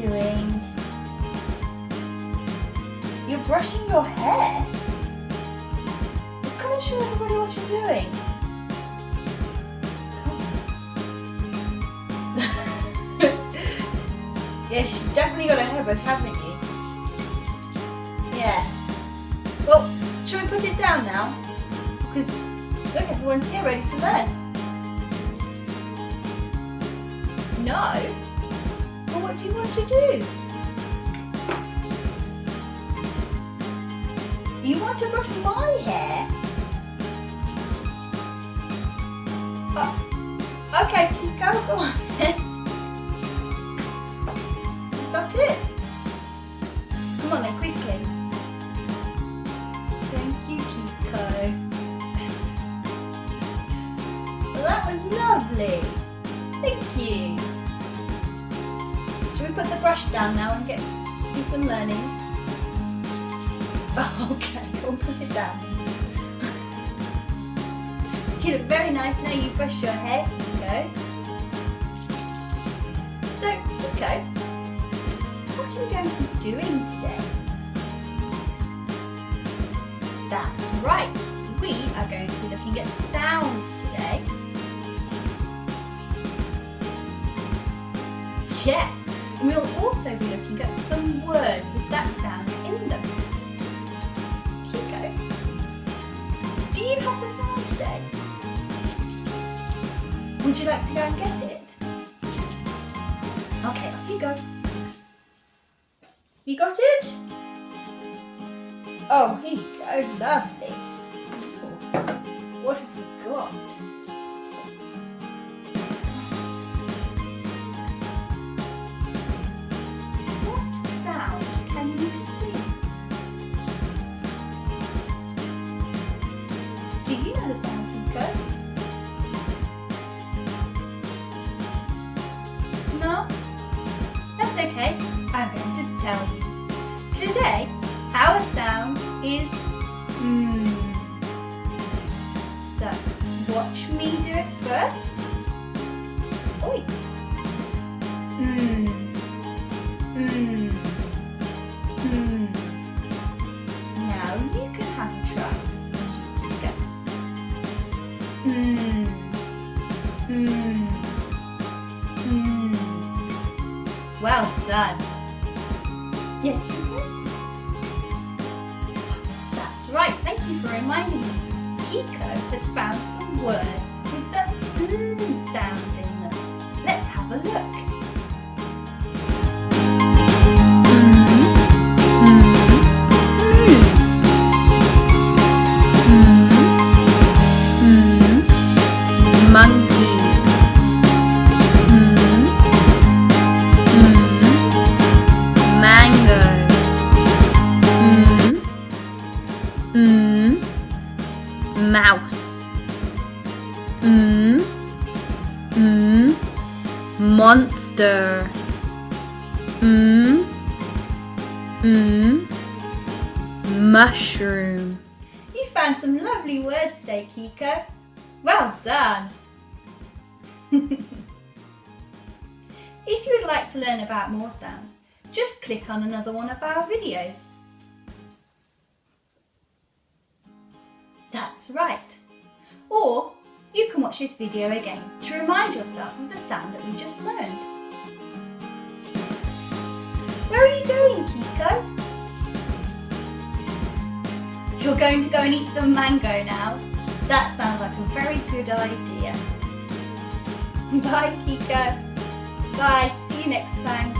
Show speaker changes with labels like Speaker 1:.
Speaker 1: doing? You're brushing your hair? Well, come and show everybody what you're doing. Yes, you've definitely got a hairbrush, haven't you? Yes. Well, shall we put it down now? Because look, everyone's here ready to learn. No? Well, what do you want to do? You want to brush my hair? Okay, Kiko, go on then. Got it? Come on then, quickly. Thank you, Kiko. Well, that was lovely. Thank you. Should we put the brush down now and do some learning? Oh, okay, we'll put it down. You look very nice now you brush your hair, Kiko. So, Kiko, what are we going to be doing today? That's right, we are going to be looking at sounds today. Yes, and we'll also be looking at some words with that sound in them. Kiko, do you have the sound today? Would you like to go and get it? Okay, off you go. You got it? Oh, here you go, lovely. Ooh, what have we got? What sound can you see? Do you know the sound, Kiko? No? That's okay, I'm going to tell you. Today, our sound is So, watch me do it first. Oi. Now you can have a try. Go. Well done. Yes, that's right. Thank you for reminding me. Kiko has found some words with the sound in them. Let's have a look.
Speaker 2: Monkey. Mango. Mouse. Monster. Mushroom.
Speaker 1: You found some lovely words today, Kiko. Well done. If you would like to learn about more sounds, just click on another one of our videos. That's right. Or you can watch this video again to remind yourself of the sound that we just learned. Where are you going, Kiko? You're going to go and eat some mango now? That sounds like a very good idea. Bye, Kiko. Bye. See you next time.